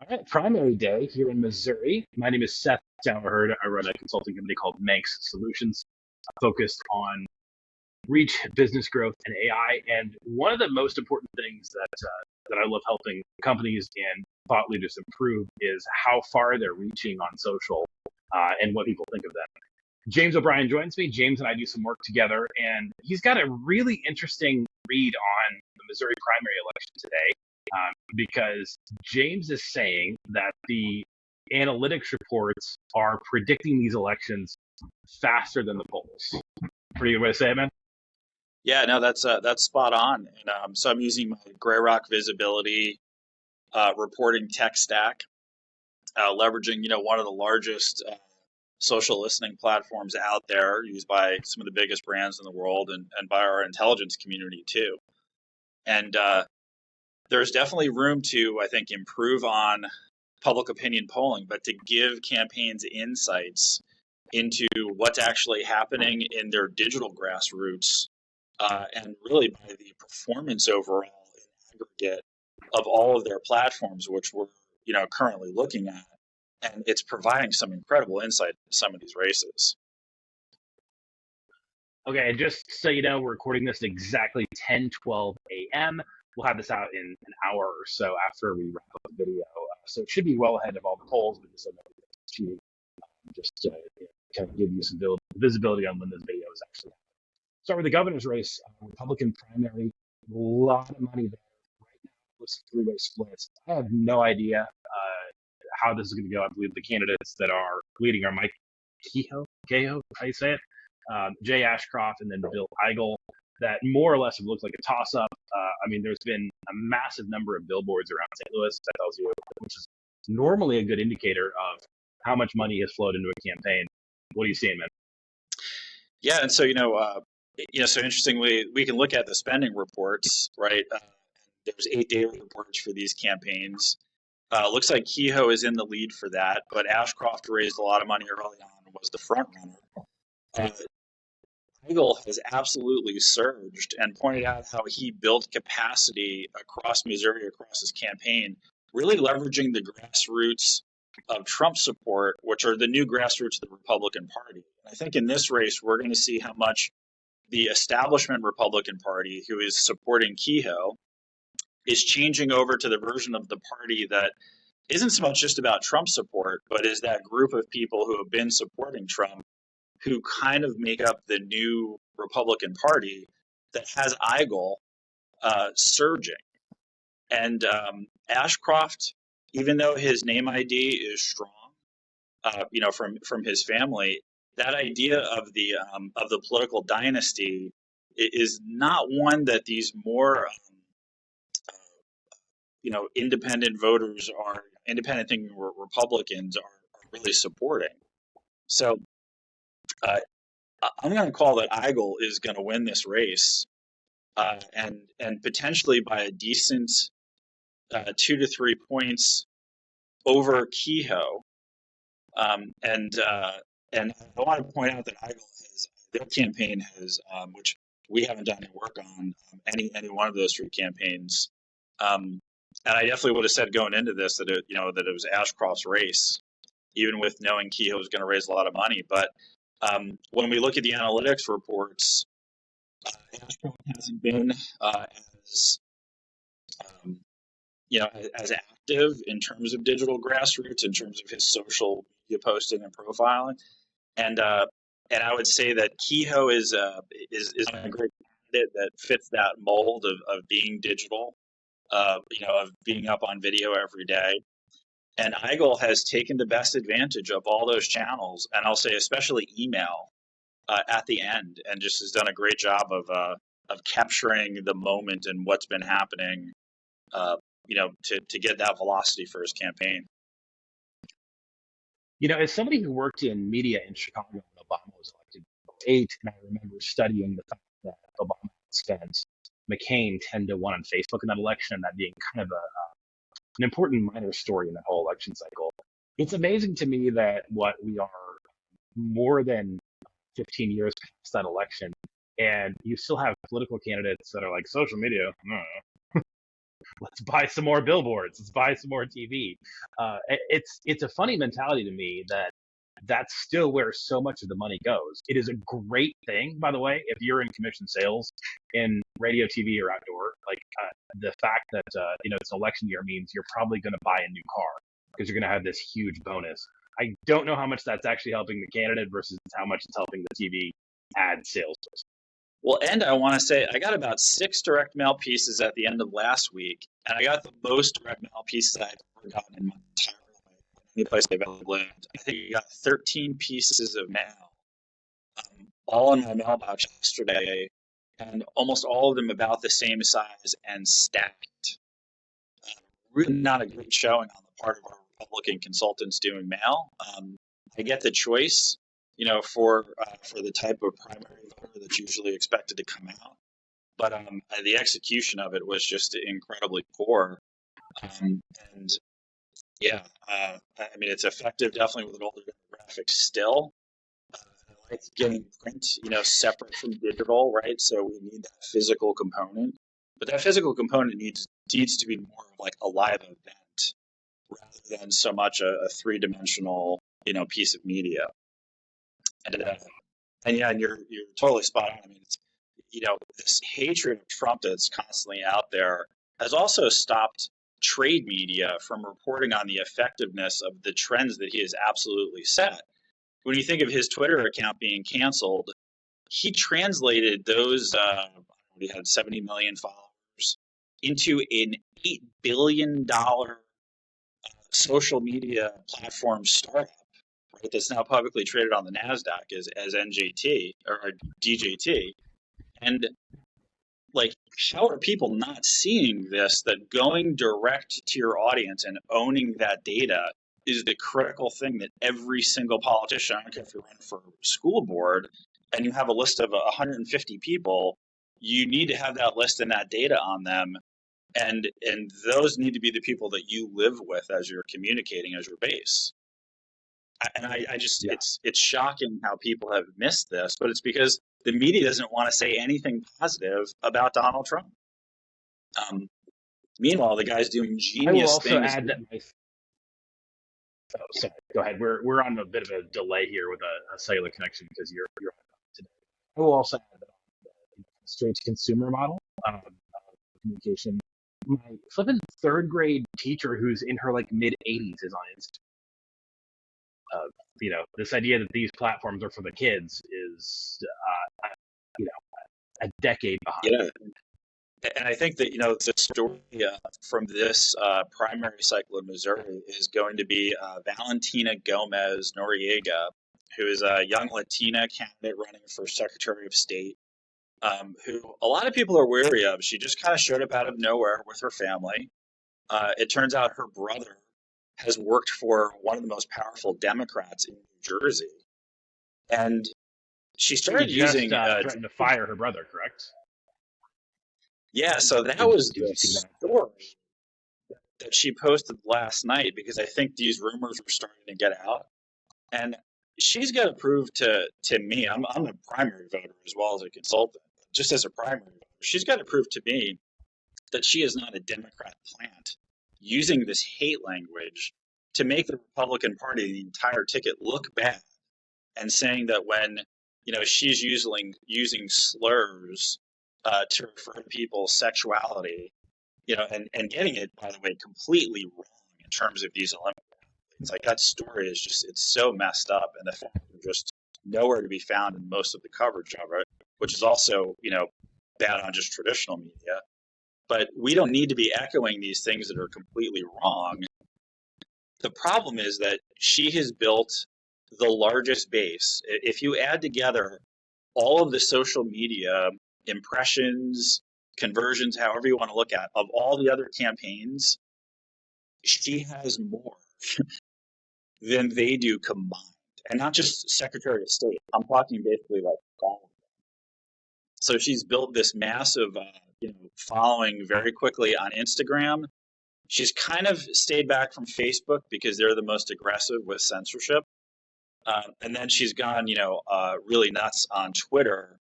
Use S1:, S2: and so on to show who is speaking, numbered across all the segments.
S1: All right, primary day here in Missouri. My name is Seth Dowerherd. I run a consulting company called Manx Solutions, focused on reach, business growth, and AI. And one of the most important things that I love helping companies and thought leaders improve is how far they're reaching on social and what people think of them. James O'Brien joins me. James and I do some work together, and he's got a really interesting read on the Missouri primary election today because James is saying that the analytics reports are predicting these elections faster than the polls. Pretty good way to say it, man.
S2: Yeah, no, that's spot on. And so I'm using my Gray Rock visibility reporting tech stack, leveraging one of the largest social listening platforms out there, used by some of the biggest brands in the world, and by our intelligence community too. And there's definitely room to, I think, improve on public opinion polling, but to give campaigns insights into what's actually happening in their digital grassroots, and really by the performance overall in aggregate of all of their platforms, which we're currently looking at, and it's providing some incredible insight into some of these races.
S1: Okay, and just so you know, we're recording this at exactly 10:12 a.m. We'll have this out in an hour or so after we wrap up the video. So it should be well ahead of all the polls, but just so it's cheating, just to kind of give you some visibility on when this video is actually happening. Start with the governor's race, Republican primary, a lot of money there right now. It's a three-way split. I have no idea how this is going to go. I believe the candidates that are leading are Mike Kehoe, how you say it, Jay Ashcroft, and then Bill Eigel. That more or less have looked like a toss-up. I mean, there's been a massive number of billboards around St. Louis. That tells you, which is normally a good indicator of how much money has flowed into a campaign. What are you seeing, man?
S2: Yeah, and so so interestingly, we can look at the spending reports, right? There's 8 daily reports for these campaigns. Looks like Kehoe is in the lead for that, but Ashcroft raised a lot of money early on and was the front runner. Eigel has absolutely surged and pointed out how he built capacity across Missouri, across his campaign, really leveraging the grassroots of Trump support, which are the new grassroots of the Republican Party. I think in this race, we're going to see how much the establishment Republican Party, who is supporting Kehoe, is changing over to the version of the party that isn't so much just about Trump support, but is that group of people who have been supporting Trump, who kind of make up the new Republican Party that has Eigel surging. And Ashcroft, even though his name ID is strong, from his family, that idea of the political dynasty is not one that these more independent voters are independent thinking Republicans are really supporting. So I'm going to call that Eigel is going to win this race, and potentially by a decent 2 to 3 points over Kehoe. And I want to point out that their campaign has, which we haven't done any work on any one of those 3 campaigns. And I definitely would have said going into this that it was Ashcroft's race, even with knowing Kehoe was going to raise a lot of money. But when we look at the analytics reports, Ashcroft hasn't been as active in terms of digital grassroots, in terms of his social media posting and profiling, and I would say that Kehoe is a great candidate that fits that mold of being digital, of being up on video every day. And Eigel has taken the best advantage of all those channels, and I'll say especially email at the end, and just has done a great job of capturing the moment and what's been happening, to get that velocity for his campaign.
S1: As somebody who worked in media in Chicago when Obama was elected in 2008, and I remember studying the fact that Obama spent McCain 10-1 on Facebook in that election, and that being kind of an important minor story in that whole election cycle. It's amazing to me that we are more than 15 years past that election, and you still have political candidates that are like, social media, let's buy some more billboards, let's buy some more TV. It's a funny mentality to me that that's still where so much of the money goes. It is a great thing, by the way, if you're in commission sales in radio, TV, or outdoor. Like the fact that it's an election year means you're probably going to buy a new car because you're going to have this huge bonus. I don't know how much that's actually helping the candidate versus how much it's helping the TV ad sales.
S2: Well, and I want to say I got about 6 direct mail pieces at the end of last week, and I got the most direct mail pieces I've ever gotten in my entire life, any place I've ever lived. I think I got 13 pieces of mail, all in my mailbox yesterday, and almost all of them about the same size and stacked. Really not a great showing on the part of our Republican consultants doing mail. I get the choice, for the type of primary voter that's usually expected to come out, but the execution of it was just incredibly poor. And yeah, I mean, it's effective definitely with an older demographic still. I like getting print, separate from digital, right? So we need that physical component, but that physical component needs to be more of like a live event rather than so much a three-dimensional, piece of media. And yeah, and you're totally spot on. I mean, it's, this hatred of Trump that's constantly out there has also stopped trade media from reporting on the effectiveness of the trends that he has absolutely set. When you think of his Twitter account being canceled, he translated those, he had 70 million followers, into an $8 billion social media platform startup, right? That's now publicly traded on the NASDAQ as NJT or DJT. And like, how are people not seeing this? That going direct to your audience and owning that data is the critical thing that every single politician, I don't care if you're running for school board and you have a list of 150 people, you need to have that list and that data on them. And those need to be the people that you live with as you're communicating as your base. And I just,
S1: Yeah.
S2: it's shocking how people have missed this, but it's because the media doesn't want to say anything positive about Donald Trump. Meanwhile, the guy's doing
S1: I will
S2: genius
S1: also
S2: things.
S1: add that sorry, go ahead. We're on a bit of a delay here with a cellular connection because you're today. I will also add that on the straight to consumer model communication. My flippin' third grade teacher who's in her like mid 80s is on Instagram. This idea that these platforms are for the kids is, a decade behind.
S2: Yeah. And I think that, the story from this primary cycle in Missouri is going to be Valentina Gomez Noriega, who is a young Latina candidate running for Secretary of State, who a lot of people are wary of. She just kind of showed up out of nowhere with her family. It turns out her brother has worked for one of the most powerful Democrats in New Jersey. And she started using
S1: threatened to fire her brother, correct?
S2: Yeah, so that was the story that she posted last night, because I think these rumors were starting to get out. And she's got to prove to me, I'm a primary voter as well as a consultant, just as a primary voter, she's got to prove to me that she is not a Democrat plant using this hate language to make the Republican Party, the entire ticket, look bad, and saying that when she's using slurs to refer to people's sexuality, and getting it, by the way, completely wrong in terms of these Olympic athletes. Like, that story is just, it's so messed up, and the fact they're just nowhere to be found in most of the coverage of it, which is also, bad on just traditional media. But we don't need to be echoing these things that are completely wrong. The problem is that she has built the largest base. If you add together all of the social media impressions, conversions, however you want to look at, of all the other campaigns, she has more than they do combined. And not just Secretary of State. I'm talking basically like all of them. So she's built this massive following very quickly on Instagram. She's kind of stayed back from Facebook because they're the most aggressive with censorship. And then she's gone, really nuts on Twitter,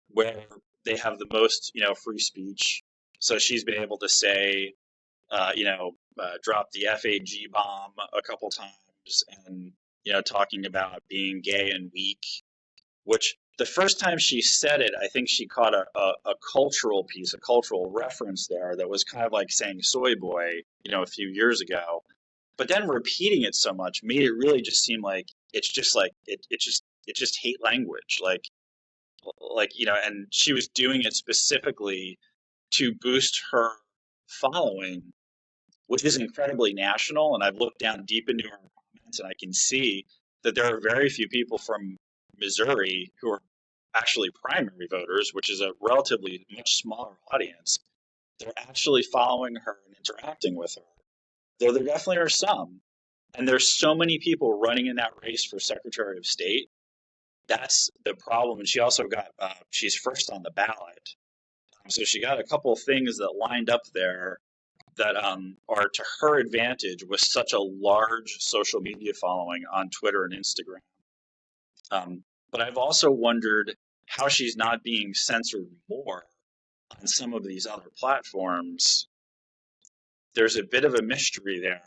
S2: where they have the most, free speech. So she's been able to say, dropped the FAG bomb a couple times, and talking about being gay and weak. Which the first time she said it, I think she caught a cultural piece, a cultural reference there that was kind of like saying "soy boy," a few years ago. But then repeating it so much made it really just seem like it's just like it's just hate language, and she was doing it specifically to boost her following, which is incredibly national. And I've looked down deep into her comments, and I can see that there are very few people from Missouri who are actually primary voters, which is a relatively much smaller audience. They're actually following her and interacting with her. Though there definitely are some. And there's so many people running in that race for Secretary of State. That's the problem. And she also got, she's first on the ballot. So she got a couple of things that lined up there that are to her advantage with such a large social media following on Twitter and Instagram. But I've also wondered how she's not being censored more on some of these other platforms. There's a bit of a mystery there.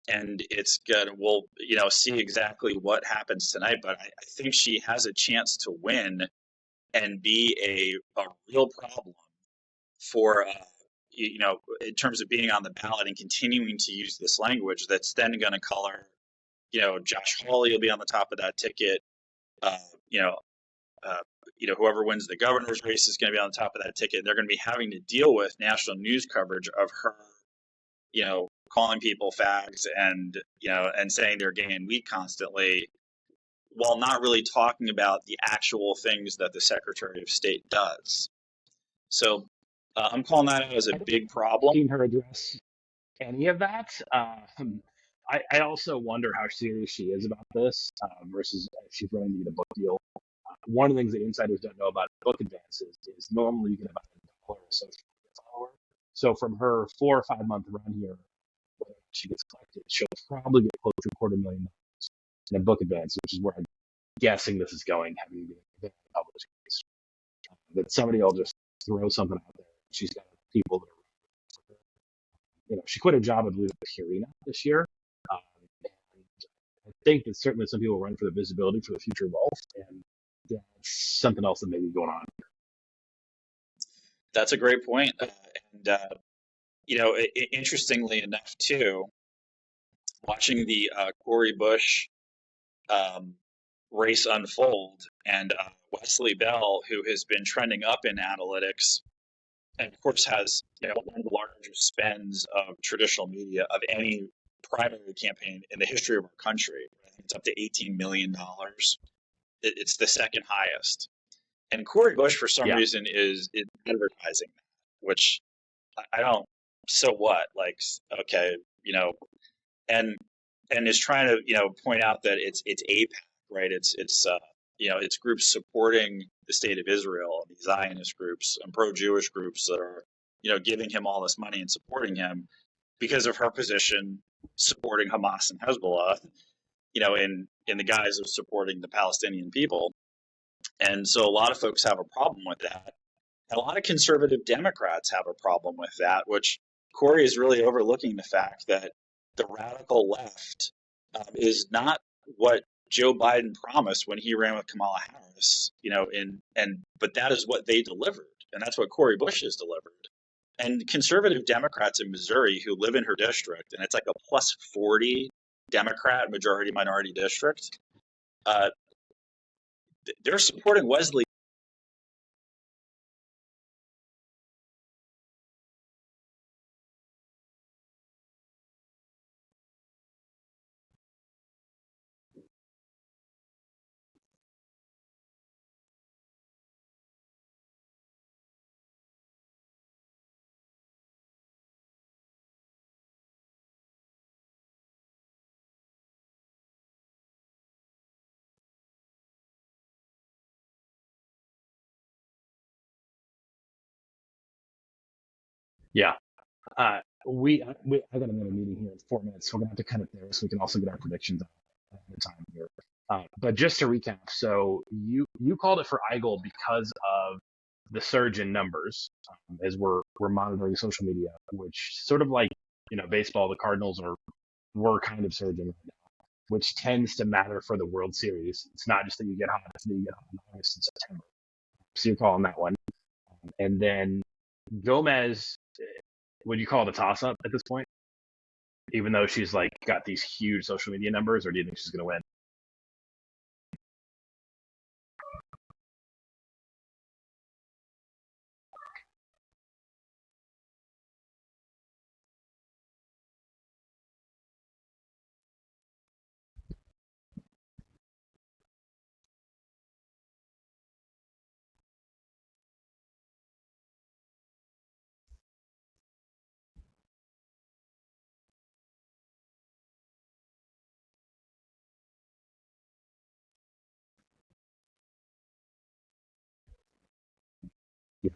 S2: And it's good. We'll, see exactly what happens tonight. But I think she has a chance to win and be a real problem for, in terms of being on the ballot and continuing to use this language that's then going to color, Josh Hawley will be on the top of that ticket. Uh, you know, whoever wins the governor's race is going to be on the top of that ticket. They're going to be having to deal with national news coverage of her, calling people fags and saying they're gay and weak constantly, while not really talking about the actual things that the Secretary of State does. So I'm calling that out as a big problem.
S1: Seen her address any of that. I also wonder how serious she is about this versus if she's running to get a book deal. One of the things that insiders don't know about book advances is normally you get about $1 a social media follower. So from her 4 or 5 month run here, when she gets collected, she'll probably get close to $250,000 in a book advance, which is where I'm guessing this is going, having been published. That somebody will just throw something out there. She's got people that are, she quit her job, I believe, at Purina this year. And I think that certainly some people run for the visibility for the future wealth, and that's something else that may be going on.
S2: That's a great point. Interestingly enough, too, watching the Cori Bush race unfold, and Wesley Bell, who has been trending up in analytics, and of course has one of the largest spends of traditional media of any primary campaign in the history of our country. I think it's up to $18 million. It's the second highest. And Cori Bush, for some reason, is advertising that, which I don't. So what? Like, okay, and is trying to point out that it's AIPAC, right? It's groups supporting the state of Israel, the Zionist groups and pro-Jewish groups that are giving him all this money and supporting him because of her position supporting Hamas and Hezbollah, in the guise of supporting the Palestinian people. And so a lot of folks have a problem with that. And a lot of conservative Democrats have a problem with that, which Cori is really overlooking the fact that the radical left is not what Joe Biden promised when he ran with Kamala Harris, but that is what they delivered. And that's what Cori Bush has delivered. And conservative Democrats in Missouri who live in her district, and it's like a plus 40 Democrat majority minority district, they're supporting Wesley.
S1: Yeah. I got another meeting here in 4 minutes, so we're gonna have to cut it there so we can also get our predictions at the time here. But just to recap, so you called it for Eigel because of the surge in numbers as we're monitoring social media, which sort of like baseball, the Cardinals were kind of surging right now, which tends to matter for the World Series. It's not just that you get hot; it's that you get hot in August and September. So you're calling that one, and then Gomez. Would you call it a toss up at this point? Even though she's like got these huge social media numbers, or do you think she's going to win? Yeah.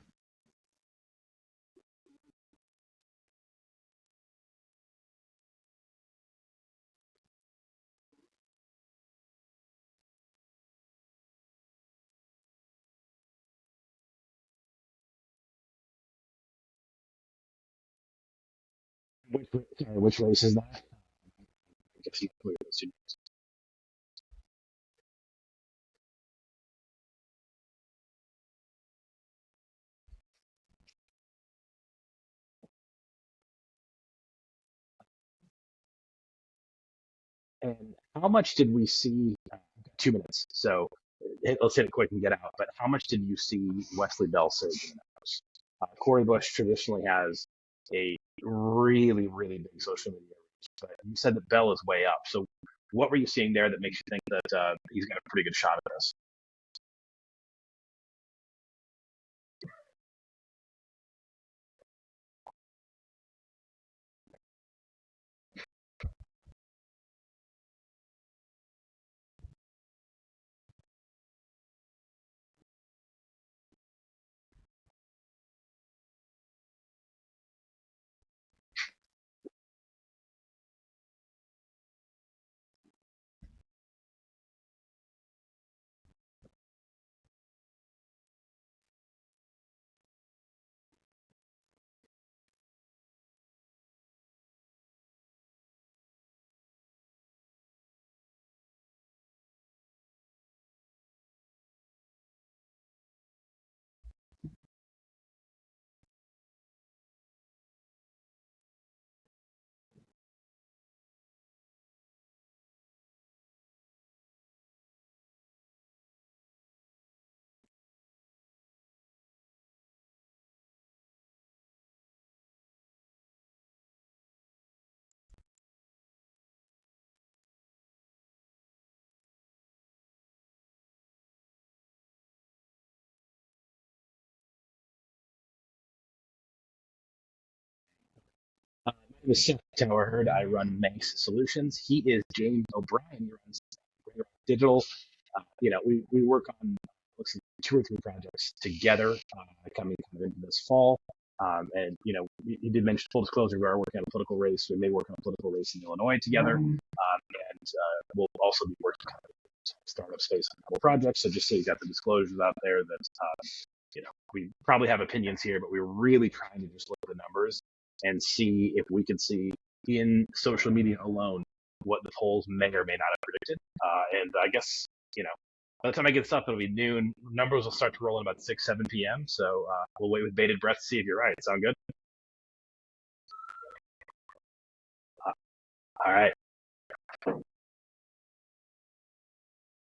S1: Which sorry, which race is that? I guess you clear those two. And how much did we see? 2 minutes. So let's hit it quick and get out. But how much did you see Wesley Bell surge in the house? Cori Bush traditionally has a really, really big social media reach, but you said that Bell is way up. So what were you seeing there that makes you think that he's got a pretty good shot at this? My name is Seth Towerherd. I run Manx Solutions. He is James O'Brien. He runs Digital. We work on looks like 2 or 3 projects together coming kind of into this fall. And you did mention full disclosure. We are working on a political race. We may work on a political race in Illinois together, and we'll also be working kind of startup space on a couple projects. So just so you got the disclosures out there that we probably have opinions here, but we're really trying to just look at the numbers and see if we can see in social media alone what the polls may or may not have predicted. And I guess, by the time I get this up, it'll be noon. Numbers will start to roll in about 6, 7 p.m. So we'll wait with bated breath to see if you're right. Sound good? Uh, all right.